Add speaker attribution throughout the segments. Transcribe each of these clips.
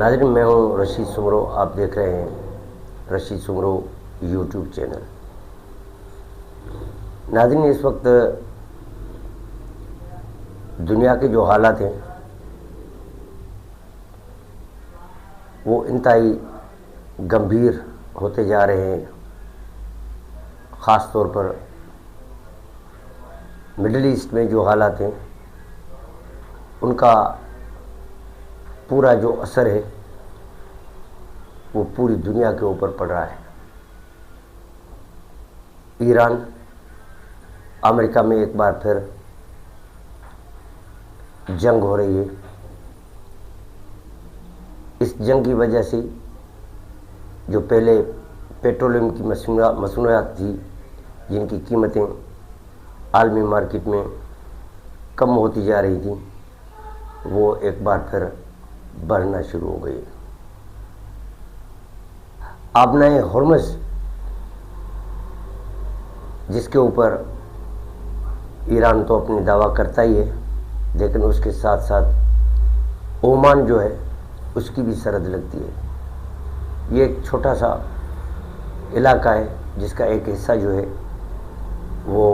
Speaker 1: ناظرین، میں ہوں رشید سمرو. آپ دیکھ رہے ہیں رشید سمرو یوٹیوب چینل. ناظرین، اس وقت دنیا کے جو حالات ہیں وہ انتہائی گمبھیر ہوتے جا رہے ہیں. خاص طور پر مڈل ایسٹ میں جو حالات ہیں ان کا پورا جو اثر ہے وہ پوری دنیا کے اوپر پڑ رہا ہے. ایران امریکہ میں ایک بار پھر جنگ ہو رہی ہے. اس جنگ کی وجہ سے جو پہلے پیٹرولیم کی مصنوعات تھی جن کی قیمتیں عالمی مارکیٹ میں کم ہوتی جا رہی تھیں وہ ایک بار پھر بڑھنا شروع ہو گئی. آبنائے ہرمز جس کے اوپر ایران تو اپنی دعویٰ کرتا ہی ہے، لیکن اس کے ساتھ ساتھ عمان جو ہے اس کی بھی سرحد لگتی ہے. یہ ایک چھوٹا سا علاقہ ہے جس کا ایک حصہ جو ہے وہ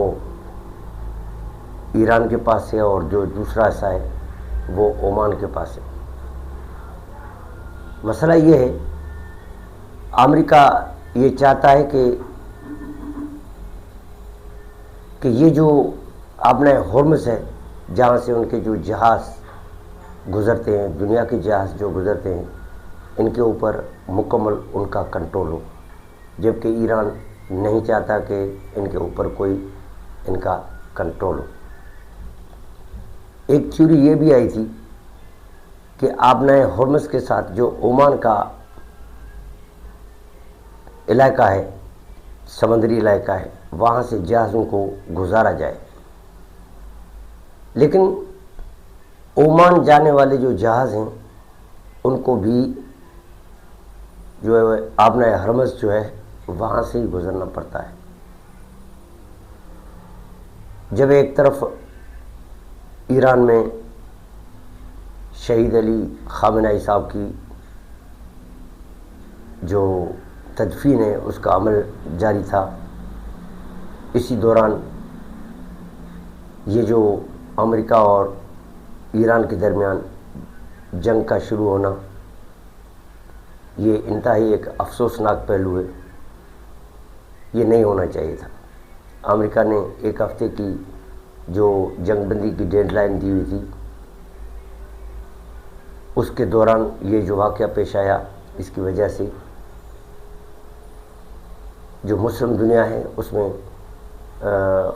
Speaker 1: ایران کے پاس ہے اور جو دوسرا حصہ ہے وہ عمان کے پاس ہے. مسئلہ یہ ہے، امریکہ یہ چاہتا ہے کہ یہ جو آبنائے ہرمز ہے جہاں سے ان کے جو جہاز گزرتے ہیں، دنیا کے جہاز جو گزرتے ہیں، ان کے اوپر مکمل ان کا کنٹرول ہو، جبکہ ایران نہیں چاہتا کہ ان کے اوپر کوئی ان کا کنٹرول ہو. ایک تھیوری یہ بھی آئی تھی کہ آبنائے ہرمز کے ساتھ جو عمان کا علاقہ ہے، سمندری علاقہ ہے، وہاں سے جہازوں کو گزارا جائے. لیکن عمان جانے والے جو جہاز ہیں ان کو بھی جو ہے آبنائے ہرمز جو ہے وہاں سے ہی گزرنا پڑتا ہے. جب ایک طرف ایران میں شہید علی خامنہئی صاحب کی جو تدفین ہے اس کا عمل جاری تھا، اسی دوران یہ جو امریکہ اور ایران کے درمیان جنگ کا شروع ہونا، یہ انتہائی ایک افسوسناک پہلو ہے. یہ نہیں ہونا چاہیے تھا. امریکہ نے ایک ہفتے کی جو جنگ بندی کی ڈیڈ لائن دی ہوئی تھی، اس کے دوران یہ جو واقعہ پیش آیا، اس کی وجہ سے جو مسلم دنیا ہے اس میں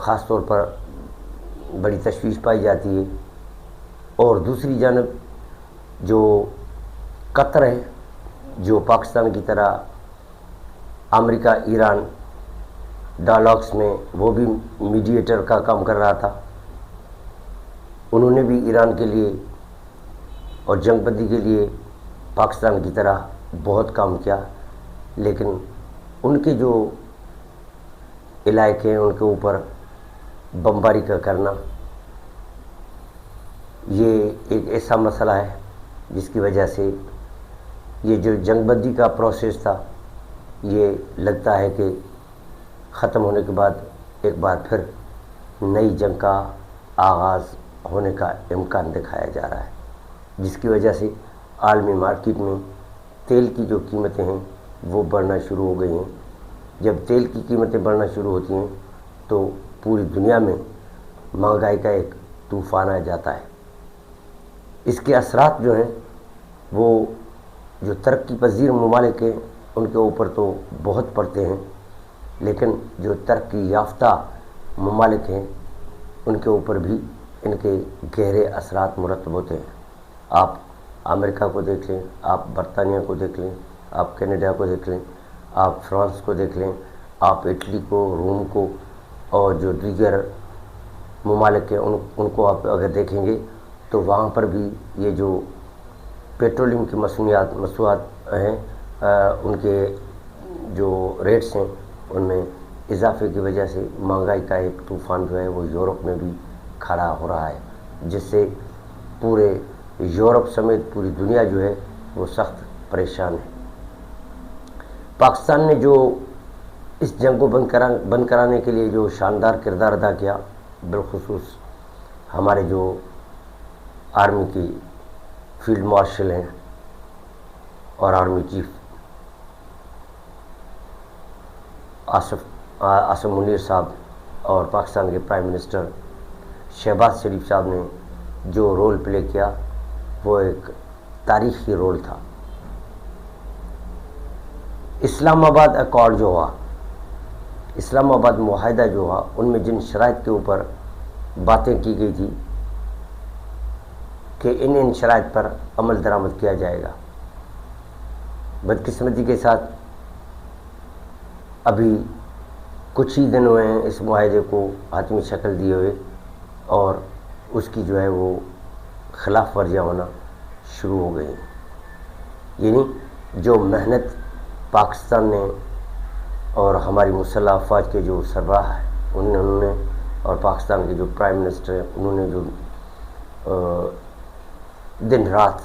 Speaker 1: خاص طور پر بڑی تشویش پائی جاتی ہے. اور دوسری جانب جو قطر ہے، جو پاکستان کی طرح امریکہ ایران ڈائلاگس میں وہ بھی میڈیٹر کا کام کر رہا تھا، انہوں نے بھی ایران کے لیے اور جنگ بندی کے لیے پاکستان کی طرح بہت کام کیا. لیکن ان کے جو علاقے ہیں ان کے اوپر بمباری کا کرنا یہ ایک ایسا مسئلہ ہے جس کی وجہ سے یہ جو جنگ بندی کا پروسیس تھا یہ لگتا ہے کہ ختم ہونے کے بعد ایک بار پھر نئی جنگ کا آغاز ہونے کا امکان دکھایا جا رہا ہے، جس کی وجہ سے عالمی مارکیٹ میں تیل کی جو قیمتیں ہیں وہ بڑھنا شروع ہو گئی ہیں. جب تیل کی قیمتیں بڑھنا شروع ہوتی ہیں تو پوری دنیا میں مہنگائی کا ایک طوفان آ جاتا ہے. اس کے اثرات جو ہیں وہ جو ترقی پذیر ممالک ہیں ان کے اوپر تو بہت پڑتے ہیں، لیکن جو ترقی یافتہ ممالک ہیں ان کے اوپر بھی ان کے گہرے اثرات مرتب ہوتے ہیں. آپ امریکہ کو دیکھ لیں، آپ برطانیہ کو دیکھ لیں، آپ کینیڈا کو دیکھ لیں، آپ فرانس کو دیکھ لیں، آپ اٹلی کو، روم کو، اور جو دیگر ممالک ہیں ان کو آپ اگر دیکھیں گے تو وہاں پر بھی یہ جو پیٹرولیم کی مصنوعات ہیں ان کے جو ریٹس ہیں ان میں اضافے کی وجہ سے مہنگائی کا ایک طوفان جو ہے وہ یورپ میں بھی کھڑا ہو رہا ہے، جس سے پورے یورپ سمیت پوری دنیا جو ہے وہ سخت پریشان ہے۔ پاکستان نے جو اس جنگ کو بند کرانے کے لیے جو شاندار کردار ادا کیا، بالخصوص ہمارے جو آرمی کی فیلڈ مارشل ہیں اور آرمی چیف آصم منیر صاحب اور پاکستان کے پرائم منسٹر شہباز شریف صاحب نے جو رول پلے کیا، وہ ایک تاریخی رول تھا۔ اسلام آباد ایکارڈ جو ہوا، اسلام آباد معاہدہ جو ہوا، ان میں جن شرائط کے اوپر باتیں کی گئی تھی کہ ان شرائط پر عمل درآمد کیا جائے گا، بدقسمتی کے ساتھ ابھی کچھ ہی دن ہوئے ہیں اس معاہدے کو حتمی شکل دیے ہوئے، اور اس کی جو ہے وہ خلاف ورزیاں ہونا شروع ہو گئی ہیں۔ یعنی جو محنت پاکستان نے اور ہماری مسلح افواج کے جو سربراہ ہیں انہوں نے، اور پاکستان کے جو پرائم منسٹر ہیں انہوں نے جو دن رات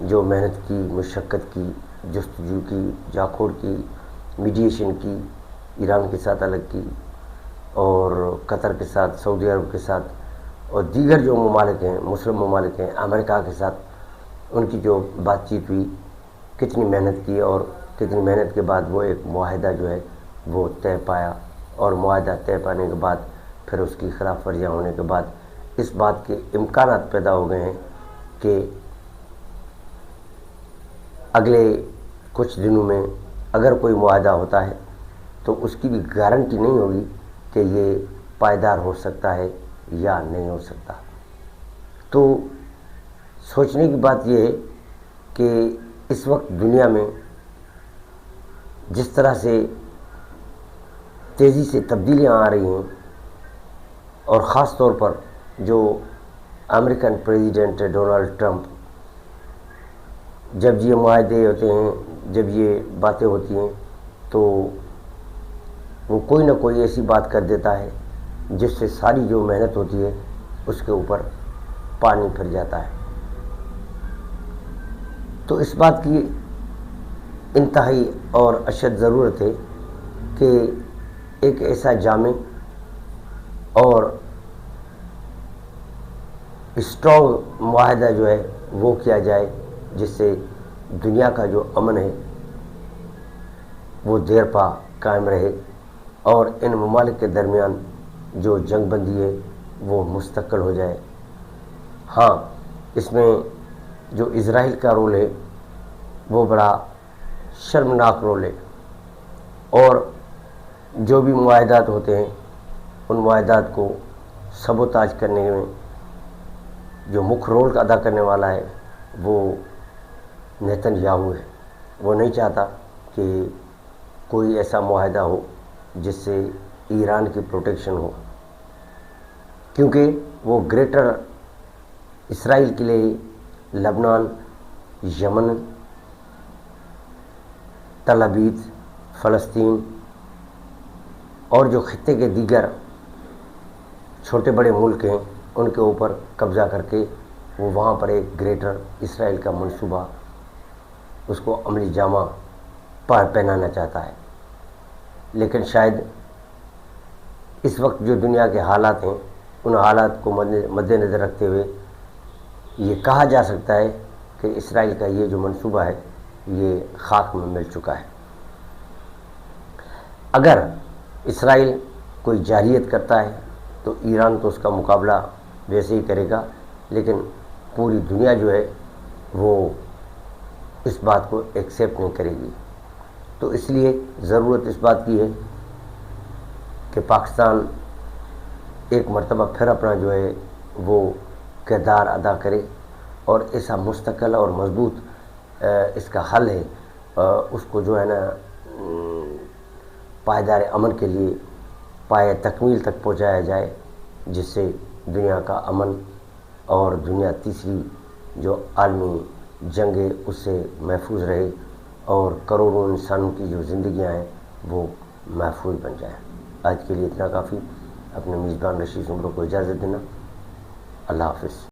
Speaker 1: جو محنت کی، مشقت کی، جستجو کی، جاکھوڑ کی، میڈیشن کی، ایران کے ساتھ الگ کی، اور قطر کے ساتھ، سعودی عرب کے ساتھ، اور دیگر جو ممالک ہیں، مسلم ممالک ہیں، امریکہ کے ساتھ ان کی جو بات چیت ہوئی، کتنی محنت کی، اور کتنی محنت کے بعد وہ ایک معاہدہ جو ہے وہ طے پایا، اور معاہدہ طے پانے کے بعد پھر اس کی خلاف ورزیاں ہونے کے بعد اس بات کے امکانات پیدا ہو گئے ہیں کہ اگلے کچھ دنوں میں اگر کوئی معاہدہ ہوتا ہے تو اس کی بھی گارنٹی نہیں ہوگی کہ یہ پائیدار ہو سکتا ہے یا نہیں ہو سکتا۔ تو سوچنے کی بات یہ ہے کہ اس وقت دنیا میں جس طرح سے تیزی سے تبدیلیاں آ رہی ہیں، اور خاص طور پر جو امریکن پریزیڈنٹ ڈونلڈ ٹرمپ، جب یہ معاہدے ہوتے ہیں، جب یہ باتیں ہوتی ہیں، تو وہ کوئی نہ کوئی ایسی بات کر دیتا ہے جس سے ساری جو محنت ہوتی ہے اس کے اوپر پانی پھر جاتا ہے۔ تو اس بات کی انتہائی اور اشد ضرورت ہے کہ ایک ایسا جامع اور اسٹرانگ معاہدہ جو ہے وہ کیا جائے جس سے دنیا کا جو امن ہے وہ دیر پا قائم رہے، اور ان ممالک کے درمیان جو جنگ بندی ہے وہ مستقل ہو جائے۔ ہاں، اس میں جو اسرائیل کا رول ہے وہ بڑا شرمناک رول ہے، اور جو بھی معاہدات ہوتے ہیں ان معاہدات کو سبوتاج کرنے میں جو مکھ رول ادا کرنے والا ہے وہ نیتن یاہو ہے۔ وہ نہیں چاہتا کہ کوئی ایسا معاہدہ ہو جس سے ایران کی پروٹیکشن ہو، کیونکہ وہ گریٹر اسرائیل کے لیے لبنان، یمن، تل ابیب، فلسطین اور جو خطے کے دیگر چھوٹے بڑے ملک ہیں ان کے اوپر قبضہ کر کے وہ وہاں پر ایک گریٹر اسرائیل کا منصوبہ اس کو عملی جامہ پہنانا چاہتا ہے۔ لیکن شاید اس وقت جو دنیا کے حالات ہیں ان حالات کو مد نظر رکھتے ہوئے یہ کہا جا سکتا ہے کہ اسرائیل کا یہ جو منصوبہ ہے یہ خاک میں مل چکا ہے۔ اگر اسرائیل کوئی جارحیت کرتا ہے تو ایران تو اس کا مقابلہ ویسے ہی کرے گا، لیکن پوری دنیا جو ہے وہ اس بات کو ایکسیپٹ نہیں کرے گی۔ تو اس لیے ضرورت اس بات کی ہے کہ پاکستان ایک مرتبہ پھر اپنا جو ہے وہ کردار ادا کرے، اور ایسا مستقل اور مضبوط اس کا حل ہے اس کو جو ہے نا پائیدار امن کے لیے پائے تکمیل تک پہنچایا جائے، جس سے دنیا کا امن اور دنیا تیسری جو عالمی جنگ ہے اس سے محفوظ رہے، اور کروڑوں انسانوں کی جو زندگیاں ہیں وہ محفوظ بن جائیں۔ آج کے لیے اتنا کافی۔ اپنے میزبان رشید عمرو کو اجازت دینا۔ اللہ حافظ۔